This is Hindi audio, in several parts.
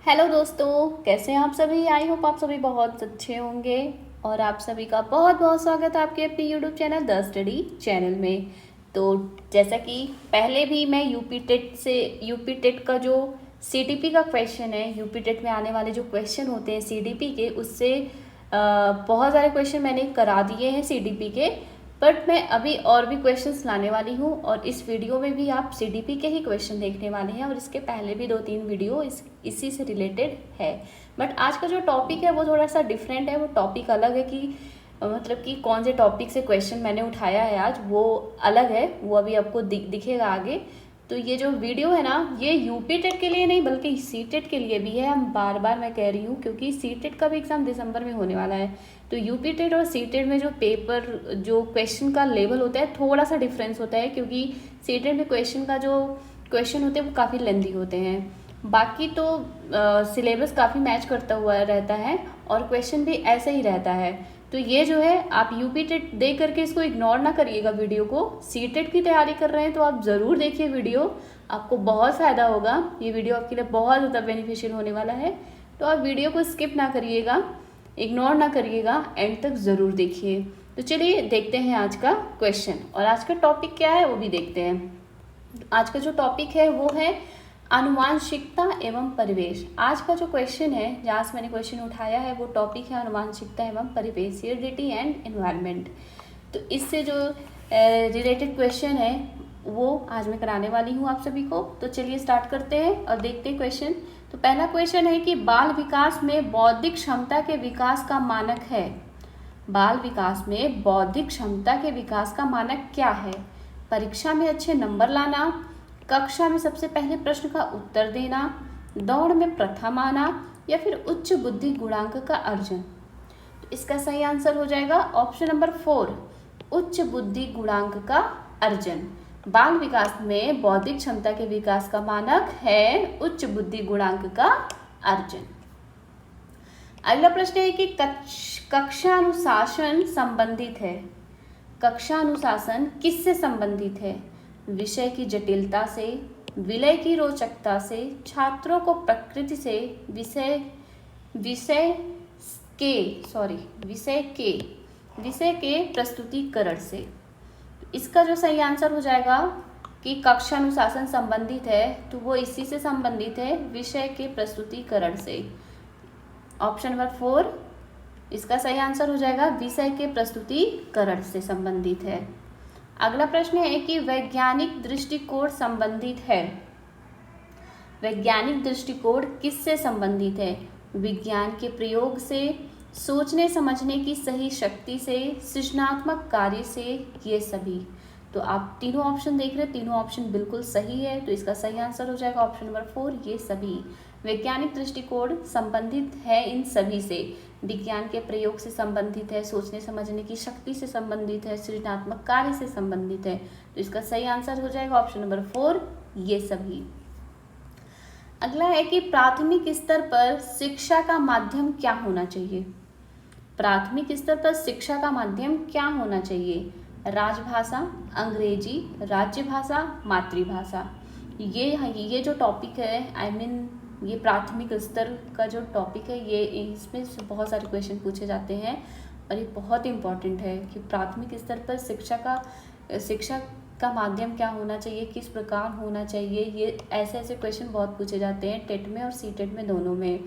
हेलो दोस्तों, कैसे हैं आप सभी। आई होप आप सभी बहुत अच्छे होंगे और आप सभी का बहुत बहुत स्वागत है आपके अपने YouTube channel the study channel में। तो जैसा कि पहले भी मैं यूपी टेट का जो सीडीपी का क्वेश्चन है, यूपी टेट में आने वाले जो क्वेश्चन होते हैं सीडीपी के, उससे बहुत सारे क्वेश्चन मैंने करा दिए हैं सीडीपी के। बट मैं अभी और भी क्वेश्चंस लाने वाली हूँ और इस वीडियो में भी आप सीडीपी के ही क्वेश्चन देखने वाले हैं और इसके पहले भी 2-3 वीडियो इसी से रिलेटेड है। बट आज का जो टॉपिक है वो थोड़ा सा डिफरेंट है। वो टॉपिक अलग है कि मतलब कि कौन से टॉपिक से क्वेश्चन मैंने उठाया है आज, वो अलग है। वो अभी आपको दिखेगा आगे। तो ये जो वीडियो है ना, ये यूपी टेट के लिए नहीं बल्कि सी टेट के लिए भी है। हम बार बार मैं कह रही हूँ क्योंकि सी टेट का भी एग्ज़ाम दिसंबर में होने वाला है। तो यूपी टेट और सी टेट में जो पेपर जो क्वेश्चन का लेवल होता है थोड़ा सा डिफरेंस होता है, क्योंकि सी टेट में क्वेश्चन होते हैं वो काफ़ी लेंदी होते हैं। बाकी तो सिलेबस काफ़ी मैच करता हुआ रहता है और क्वेश्चन भी ऐसे ही रहता है। तो ये जो है, आप यूपी टेट दे करके इसको इग्नोर ना करिएगा वीडियो को। सी टेट की तैयारी कर रहे हैं तो आप ज़रूर देखिए वीडियो, आपको बहुत फ़ायदा होगा। ये वीडियो आपके लिए बहुत ज़्यादा बेनिफिशियल होने वाला है। तो आप वीडियो को स्किप ना करिएगा, इग्नोर ना करिएगा, एंड तक ज़रूर देखिए। तो चलिए देखते हैं आज का क्वेश्चन और आज का टॉपिक क्या है वो भी देखते हैं। आज का जो टॉपिक है वो है आनुवांशिकता एवं परिवेश। आज का जो क्वेश्चन है, जहाँ से मैंने क्वेश्चन उठाया है, वो टॉपिक है आनुवांशिकता एवं परिवेश, हेरिडिटी एंड एनवायरनमेंट। तो इससे जो रिलेटेड क्वेश्चन है वो आज मैं कराने वाली हूँ आप सभी को। तो चलिए स्टार्ट करते हैं और देखते हैं क्वेश्चन। तो पहला क्वेश्चन है कि बाल विकास में बौद्धिक क्षमता के विकास का मानक है। बाल विकास में बौद्धिक क्षमता के विकास का मानक क्या है? परीक्षा में अच्छे नंबर लाना, कक्षा में सबसे पहले प्रश्न का उत्तर देना, दौड़ में प्रथम आना, या फिर उच्च बुद्धि गुणांक का अर्जन। तो इसका सही आंसर हो जाएगा ऑप्शन नंबर 4, उच्च बुद्धि गुणांक का अर्जन। बाल विकास में बौद्धिक क्षमता के विकास का मानक है उच्च बुद्धि गुणांक का अर्जन। अगला प्रश्न है कि कक्षा अनुशासन संबंधित है। कक्षा अनुशासन किससे संबंधित है? विषय की जटिलता से, विलय की रोचकता से, छात्रों को प्रकृति से, विषय के प्रस्तुतिकरण से। इसका जो सही आंसर हो जाएगा कि कक्षा अनुशासन संबंधित है, तो वो इसी से संबंधित है, विषय के प्रस्तुतिकरण से। ऑप्शन नंबर 4 इसका सही आंसर हो जाएगा, विषय के प्रस्तुतिकरण से संबंधित है। अगला प्रश्न है कि वैज्ञानिक दृष्टिकोण संबंधित है। वैज्ञानिक दृष्टिकोण किससे संबंधित है? विज्ञान के प्रयोग से, सोचने समझने की सही शक्ति से, सृजनात्मक कार्य से, ये सभी। तो आप तीनों ऑप्शन देख रहे हैं, तीनों ऑप्शन बिल्कुल सही है। तो इसका सही आंसर हो जाएगा ऑप्शन नंबर 4, ये सभी। वैज्ञानिक दृष्टिकोण संबंधित है इन सभी से। विज्ञान के प्रयोग से संबंधित है, सोचने समझने की शक्ति से संबंधित है, सृजनात्मक कार्य से संबंधित है। तो इसका सही आंसर हो जाएगा ऑप्शन नंबर 4, ये सभी। अगला है कि प्राथमिक स्तर पर शिक्षा का माध्यम क्या होना चाहिए? प्राथमिक स्तर पर शिक्षा का माध्यम क्या होना चाहिए? राजभाषा, अंग्रेजी, राज्य भाषा, मातृभाषा। ये जो टॉपिक है, ये प्राथमिक स्तर का जो टॉपिक है, ये इसमें से बहुत सारे क्वेश्चन पूछे जाते हैं और ये बहुत इंपॉर्टेंट है कि प्राथमिक स्तर पर शिक्षा का माध्यम क्या होना चाहिए, किस प्रकार होना चाहिए। ये ऐसे क्वेश्चन बहुत पूछे जाते हैं टेट में और सी टेट में, दोनों में।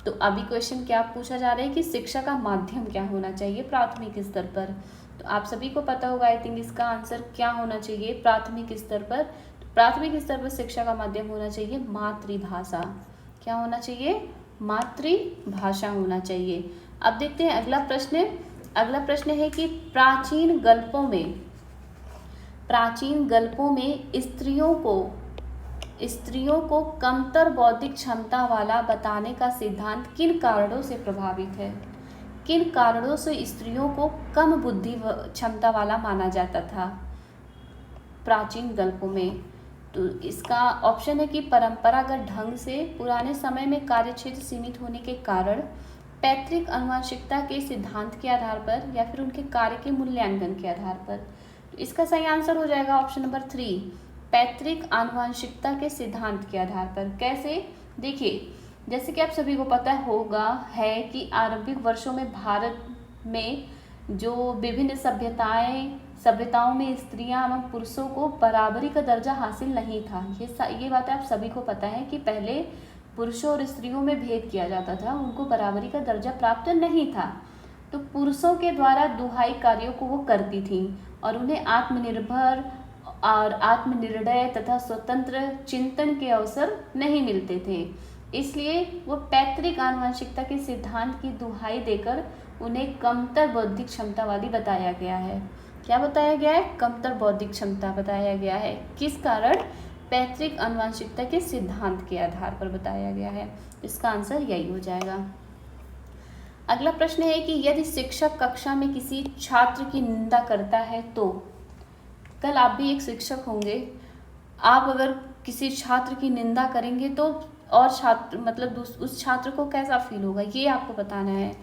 तो अभी क्वेश्चन क्या पूछा जा रहा है कि शिक्षा का माध्यम क्या होना चाहिए प्राथमिक स्तर पर। तो आप सभी को पता होगा आई थिंक इसका आंसर क्या होना चाहिए प्राथमिक स्तर पर। तो प्राथमिक स्तर पर शिक्षा का माध्यम होना चाहिए मातृभाषा। क्या होना चाहिए? मातृभाषा होना चाहिए। अब देखते हैं अगला प्रश्न। अगला प्रश्न है कि प्राचीन गल्पों में स्त्रियों को कमतर बौद्धिक क्षमता वाला बताने का सिद्धांत किन कारणों से प्रभावित है? किन कारणों से स्त्रियों को कम बुद्धि क्षमता वाला माना जाता था प्राचीन गल्पों में? तो इसका ऑप्शन है कि परंपरागत ढंग से, पुराने समय में कार्यक्षेत्र सीमित होने के कारण, पैतृक आनुवंशिकता के सिद्धांत के आधार पर, या फिर उनके कार्य के मूल्यांकन के आधार पर। तो इसका सही आंसर हो जाएगा ऑप्शन नंबर 3, पैतृक आनुवंशिकता के सिद्धांत के आधार पर। कैसे? देखिए, जैसे कि आप सभी को पता होगा है कि आरंभिक वर्षों में भारत में जो विभिन्न सभ्यताओं में स्त्रियां एवं पुरुषों को बराबरी का दर्जा हासिल नहीं था। ये बात आप सभी को पता है कि पहले पुरुषों और स्त्रियों में भेद किया जाता था, उनको बराबरी का दर्जा प्राप्त नहीं था। तो पुरुषों के द्वारा दुहाई कार्यों को वो करती थीं और उन्हें आत्मनिर्भर और आत्मनिर्णय तथा स्वतंत्र चिंतन के अवसर नहीं मिलते थे। इसलिए वो पैतृक आनुवंशिकता के सिद्धांत की दुहाई देकर उन्हें कमतर बौद्धिक क्षमता वाली बताया गया है। क्या बताया गया है? कमतर बौद्धिक क्षमता बताया गया है। किस कारण? पैतृक आनुवंशिकता के सिद्धांत के आधार पर बताया गया है। इसका आंसर यही हो जाएगा। अगला प्रश्न है कि यदि शिक्षक कक्षा में किसी छात्र की निंदा करता है तो, कल आप भी एक शिक्षक होंगे, आप अगर किसी छात्र की निंदा करेंगे तो और छात्र मतलब उस छात्र को कैसा फील होगा, ये आपको बताना है।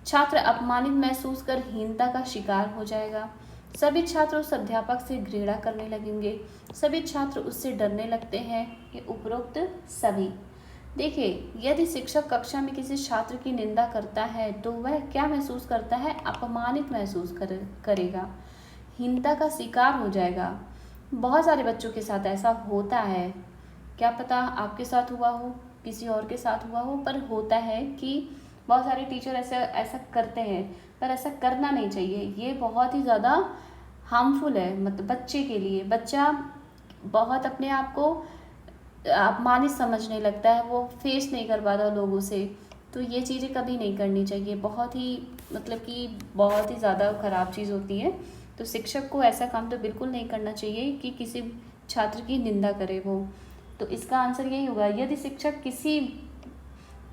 छात्र अपमानित महसूस कर हीनता का शिकार हो जाएगा। सभी छात्र उस अध्यापक से घृणा करने लगेंगे। सभी छात्र उससे डरने लगते हैं। ये उपरोक्त सभी। देखिए, यदि शिक्षक कक्षा में किसी छात्र की निंदा करता है तो वह क्या महसूस करता है? अपमानित महसूस करेगा, हीनता का शिकार हो जाएगा। बहुत सारे बच्चों के साथ ऐसा होता है, क्या पता आपके साथ हुआ हो, किसी और के साथ हुआ हो, पर होता है कि बहुत सारे टीचर ऐसा करते हैं, पर ऐसा करना नहीं चाहिए। ये बहुत ही ज़्यादा हार्मफुल है, मतलब बच्चे के लिए। बच्चा बहुत अपने आप को अपमानित समझने लगता है, वो फेस नहीं कर पाता लोगों से। तो ये चीज़ें कभी नहीं करनी चाहिए, बहुत ही मतलब कि बहुत ही ज़्यादा ख़राब चीज़ होती है। तो शिक्षक को ऐसा काम तो बिल्कुल नहीं करना चाहिए कि किसी छात्र की निंदा करे वो। तो इसका आंसर यही होगा, यदि शिक्षक किसी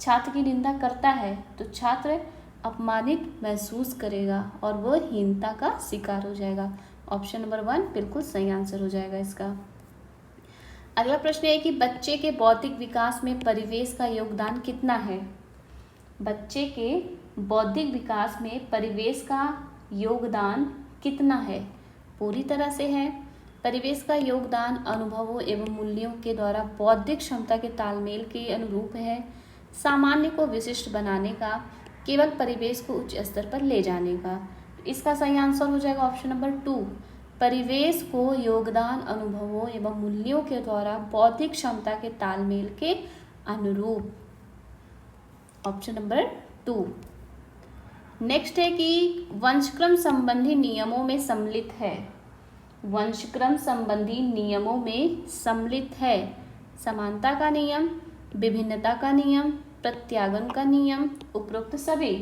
छात्र की निंदा करता है तो छात्र अपमानित महसूस करेगा और वो हीनता का शिकार हो जाएगा। ऑप्शन नंबर 1 बिल्कुल सही आंसर हो जाएगा इसका। अगला प्रश्न है कि बच्चे के बौद्धिक विकास में परिवेश का योगदान कितना है? बच्चे के बौद्धिक विकास में परिवेश का योगदान कितना है? पूरी तरह से है। परिवेश का योगदान अनुभवों एवं मूल्यों के द्वारा बौद्धिक क्षमता के तालमेल के अनुरूप है। सामान्य को विशिष्ट बनाने का, केवल परिवेश को उच्च स्तर पर ले जाने का। इसका सही आंसर हो जाएगा ऑप्शन नंबर 2, परिवेश को योगदान अनुभवों एवं मूल्यों के द्वारा बौद्धिक क्षमता के तालमेल के अनुरूप। Option number 2। नेक्स्ट है कि वंशक्रम संबंधी नियमों में सम्मिलित है। वंशक्रम संबंधी नियमों में सम्मिलित है समानता का नियम, विभिन्नता का नियम, प्रत्यागम का नियम, उपरोक्त सभी।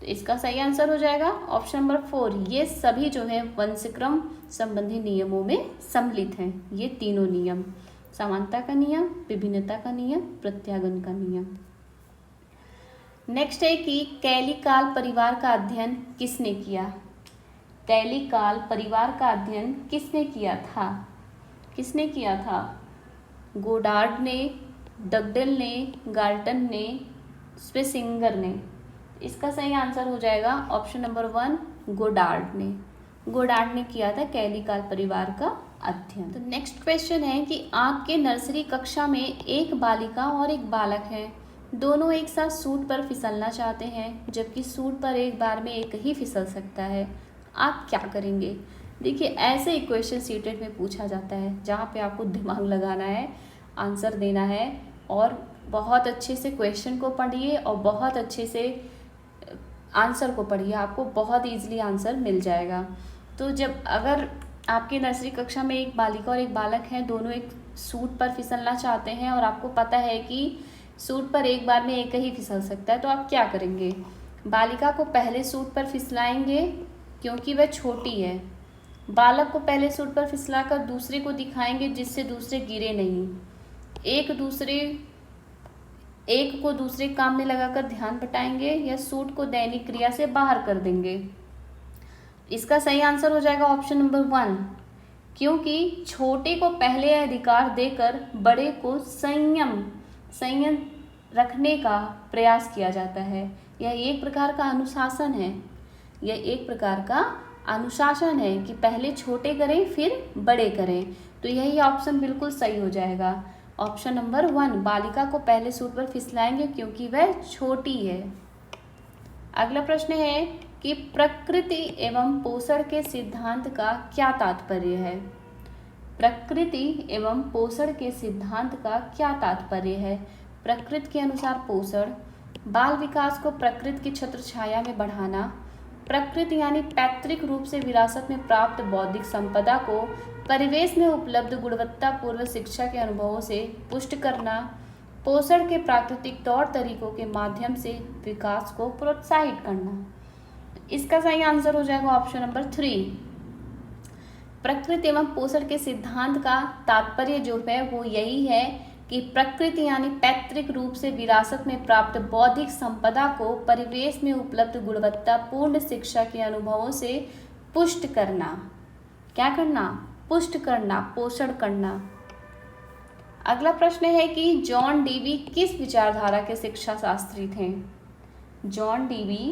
तो इसका सही आंसर हो जाएगा ऑप्शन नंबर 4। ये सभी जो है वंशक्रम संबंधी नियमों में सम्मिलित हैं। ये तीनों नियम, समानता का नियम, विभिन्नता का नियम, प्रत्यागम का नियम। नेक्स्ट है कि कैलिकाल परिवार का अध्ययन किसने किया? कैलिकाल परिवार का अध्ययन किसने किया था? किसने किया था? गोडार्ड ने, डगडेल ने, गाल्टन ने, स्विसिंगर ने। इसका सही आंसर हो जाएगा ऑप्शन नंबर 1, गोडार्ड ने। गोडार्ड ने किया था कैलिकाल परिवार का अध्ययन। तो नेक्स्ट क्वेश्चन है कि आपके नर्सरी कक्षा में एक बालिका और एक बालक है। दोनों एक साथ सूट पर फिसलना चाहते हैं, जबकि सूट पर एक बार में एक ही फिसल सकता है। आप क्या करेंगे? देखिए, ऐसे ही क्वेश्चन सीटेट में पूछा जाता है, जहाँ पे आपको दिमाग लगाना है, आंसर देना है, और बहुत अच्छे से क्वेश्चन को पढ़िए और बहुत अच्छे से आंसर को पढ़िए, आपको बहुत ईजिली आंसर मिल जाएगा। तो जब अगर आपके नर्सरी कक्षा में एक बालिका और एक बालक हैं, दोनों एक सूट पर फिसलना चाहते हैं और आपको पता है कि सूट पर एक बार में एक ही फिसल सकता है, तो आप क्या करेंगे? बालिका को पहले सूट पर फिसलाएंगे क्योंकि वह छोटी है। बालक को पहले सूट पर फिसलाकर दूसरे को दिखाएंगे जिससे दूसरे गिरे नहीं। एक को दूसरे काम में लगाकर ध्यान बटाएंगे या सूट को दैनिक क्रिया से बाहर कर देंगे। इसका सही आंसर हो जाएगा ऑप्शन नंबर 1, क्योंकि छोटे को पहले अधिकार देकर बड़े को संयम रखने का प्रयास किया जाता है। यह एक प्रकार का अनुशासन है। यह एक प्रकार का अनुशासन है कि पहले छोटे करें फिर बड़े करें। तो यही ऑप्शन बिल्कुल सही हो जाएगा। ऑप्शन नंबर 1, बालिका को पहले सूट पर फिसलाएंगे क्योंकि वह छोटी है। अगला प्रश्न है कि प्रकृति एवं पोषण के सिद्धांत का क्या तात्पर्य है। प्रकृति एवं पोषण के सिद्धांत का क्या तात्पर्य है। प्रकृति के अनुसार पोषण, बाल विकास को प्रकृति की छत्र छाया में बढ़ाना, प्रकृति यानी पैतृक रूप से विरासत में प्राप्त बौद्धिक संपदा को परिवेश में उपलब्ध गुणवत्तापूर्ण शिक्षा के अनुभवों से पुष्ट करना, पोषण के प्राकृतिक तौर तरीकों के माध्यम से विकास को प्रोत्साहित करना। इसका सही आंसर हो जाएगा ऑप्शन नंबर 3। प्रकृति एवं पोषण के सिद्धांत का तात्पर्य जो है वो यही है कि प्रकृति यानी पैतृक रूप से विरासत में प्राप्त बौद्धिक संपदा को परिवेश में उपलब्ध गुणवत्तापूर्ण शिक्षा के अनुभवों से पुष्ट करना। क्या करना? पुष्ट करना, पोषण करना। अगला प्रश्न है कि जॉन डीवी किस विचारधारा के शिक्षा शास्त्री थे। जॉन डीवी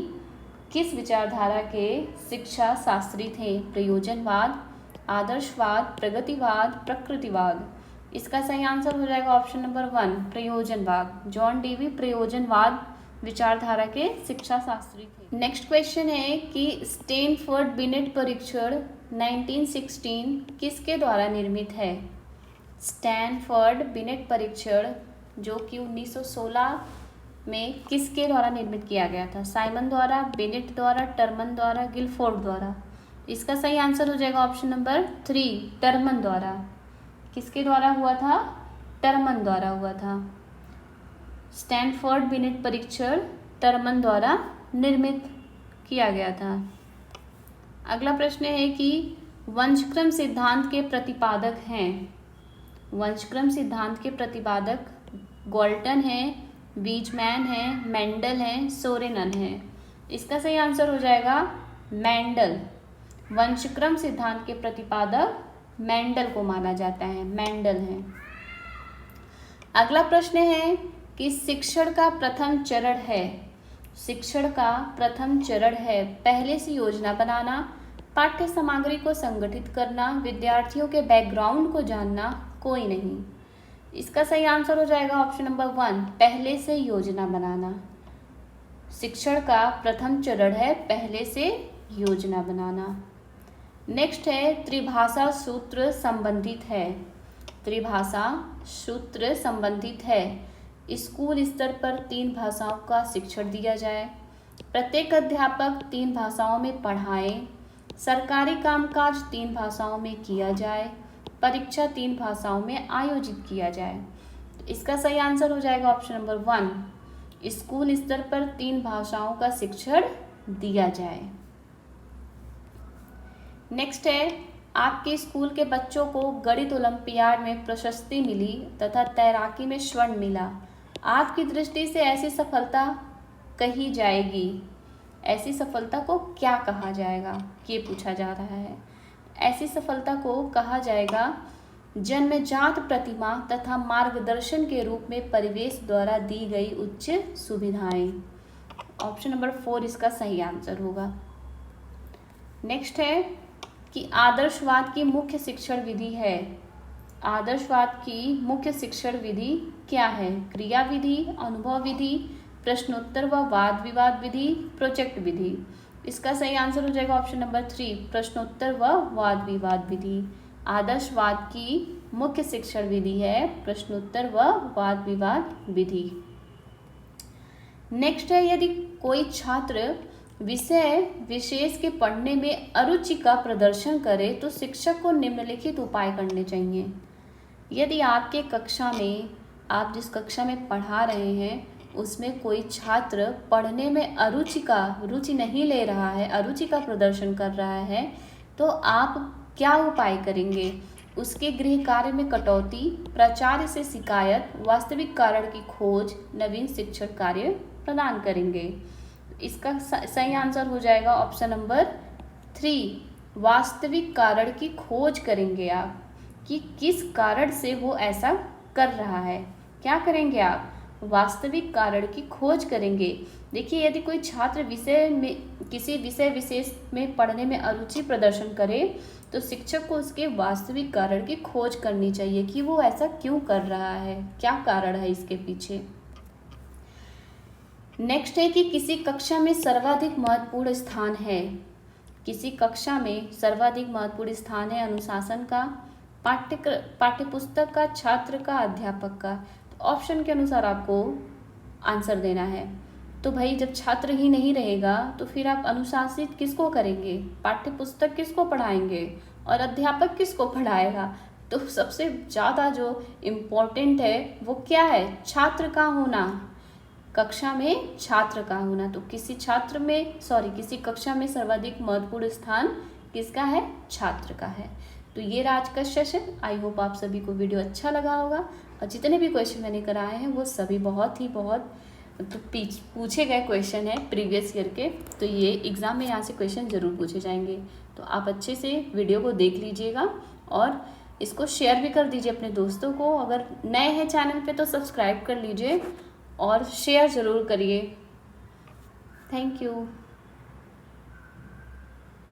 किस विचारधारा के शिक्षा शास्त्री थे। प्रयोजनवाद, आदर्शवाद, प्रगतिवाद, प्रकृतिवाद। इसका सही आंसर हो जाएगा ऑप्शन नंबर 1, प्रयोजनवाद। जॉन डीवी प्रयोजनवाद विचारधारा के शिक्षा शास्त्री थे। नेक्स्ट क्वेश्चन है कि स्टैनफोर्ड बिनेट परीक्षण 1916 किसके द्वारा निर्मित है। स्टैनफोर्ड बिनेट परीक्षण जो कि 1916 में किसके द्वारा निर्मित किया गया था। साइमन द्वारा, बिनेट द्वारा, टर्मन द्वारा, गिलफोर्ड द्वारा। इसका सही आंसर हो जाएगा ऑप्शन नंबर 3, टर्मन द्वारा। किसके द्वारा हुआ था? टर्मन द्वारा हुआ था। स्टैनफोर्ड बिनेट परीक्षण टर्मन द्वारा निर्मित किया गया था। अगला प्रश्न है कि वंशक्रम सिद्धांत के प्रतिपादक हैं। वंशक्रम सिद्धांत के प्रतिपादक गॉल्टन है, वीजमैन है, मेंडल है, सोरेनन है। इसका सही आंसर हो जाएगा मेंडल। वंशक्रम सिद्धांत के प्रतिपादक मेंडल को माना जाता है, मेंडल है। अगला प्रश्न है कि शिक्षण का प्रथम चरण है। शिक्षण का प्रथम चरण है पहले से योजना बनाना, पाठ्य सामग्री को संगठित करना, विद्यार्थियों के बैकग्राउंड को जानना, कोई नहीं। इसका सही आंसर हो जाएगा ऑप्शन नंबर 1, पहले से योजना बनाना। शिक्षण का प्रथम चरण है पहले से योजना बनाना। नेक्स्ट है त्रिभाषा सूत्र संबंधित है। त्रिभाषा सूत्र संबंधित है स्कूल स्तर पर 3 भाषाओं का शिक्षण दिया जाए, प्रत्येक अध्यापक 3 भाषाओं में पढ़ाएं, सरकारी कामकाज 3 भाषाओं में किया जाए, परीक्षा 3 भाषाओं में आयोजित किया जाए। इसका सही आंसर हो जाएगा ऑप्शन नंबर 1, स्कूल स्तर पर 3 भाषाओं का शिक्षण दिया जाए। नेक्स्ट है आपके स्कूल के बच्चों को गणित ओलंपियाड में प्रशस्ति मिली तथा तैराकी में स्वर्ण मिला। आपकी दृष्टि से ऐसी सफलता कही जाएगी, ऐसी सफलता को क्या कहा जाएगा, ये पूछा जा रहा है। ऐसी सफलता को कहा जाएगा जन्मजात प्रतिभा तथा मार्गदर्शन के रूप में परिवेश द्वारा दी गई उच्च सुविधाएं। ऑप्शन नंबर 4 इसका सही आंसर होगा। नेक्स्ट है कि आदर्शवाद की मुख्य शिक्षण विधि है। आदर्शवाद की मुख्य शिक्षण विधि क्या है? क्रिया विधि, अनुभव विधि, प्रश्नोत्तर व वाद विवाद विधि, प्रोजेक्ट विधि। इसका सही आंसर हो जाएगा ऑप्शन नंबर 3, प्रश्नोत्तर व वाद विवाद विधि। आदर्शवाद की मुख्य शिक्षण विधि है प्रश्नोत्तर व वाद विवाद विधि। नेक्स्ट है यदि कोई छात्र विषय विशेष के पढ़ने में अरुचि का प्रदर्शन करे तो शिक्षक को निम्नलिखित उपाय करने चाहिए। यदि आपके कक्षा में, आप जिस कक्षा में पढ़ा रहे हैं उसमें कोई छात्र पढ़ने में रुचि नहीं ले रहा है, अरुचि का प्रदर्शन कर रहा है, तो आप क्या उपाय करेंगे? उसके गृह कार्य में कटौती, प्राचार्य से शिकायत, वास्तविक कारण की खोज, नवीन शिक्षण कार्य प्रदान करेंगे। इसका सही आंसर हो जाएगा ऑप्शन नंबर 3, वास्तविक कारण की खोज करेंगे आप कि किस कारण से वो ऐसा कर रहा है। क्या करेंगे आप? वास्तविक कारण की खोज करेंगे। देखिए यदि कोई छात्र विषय में, किसी विषय विशेष में पढ़ने में अरुचि प्रदर्शन करे तो शिक्षक को उसके वास्तविक कारण की खोज करनी चाहिए कि वो ऐसा क्यों कर रहा है, क्या कारण है इसके पीछे। नेक्स्ट है कि किसी कक्षा में सर्वाधिक महत्वपूर्ण स्थान है। किसी कक्षा में सर्वाधिक महत्वपूर्ण स्थान है अनुशासन का, पाठ्यपुस्तक का, छात्र का, अध्यापक का। तो ऑप्शन के अनुसार आपको आंसर देना है। तो भाई जब छात्र ही नहीं रहेगा तो फिर आप अनुशासित किसको करेंगे, पाठ्यपुस्तक किसको पढ़ाएंगे और अध्यापक किसको पढ़ाएगा। तो सबसे ज़्यादा जो इम्पोर्टेंट है वो क्या है, छात्र का होना, कक्षा में छात्र का होना। तो किसी कक्षा में सर्वाधिक महत्वपूर्ण स्थान किसका है, छात्र का है। तो ये रहा आज का सेशन। आई होप आप सभी को वीडियो अच्छा लगा होगा और जितने भी क्वेश्चन मैंने कराए हैं वो सभी बहुत तो पूछे गए क्वेश्चन है प्रीवियस ईयर के। तो ये एग्ज़ाम में यहाँ से क्वेश्चन ज़रूर पूछे जाएंगे। तो आप अच्छे से वीडियो को देख लीजिएगा और इसको शेयर भी कर दीजिए अपने दोस्तों को। अगर नए हैं चैनल पे तो सब्सक्राइब कर लीजिए और शेयर ज़रूर करिए। Thank you.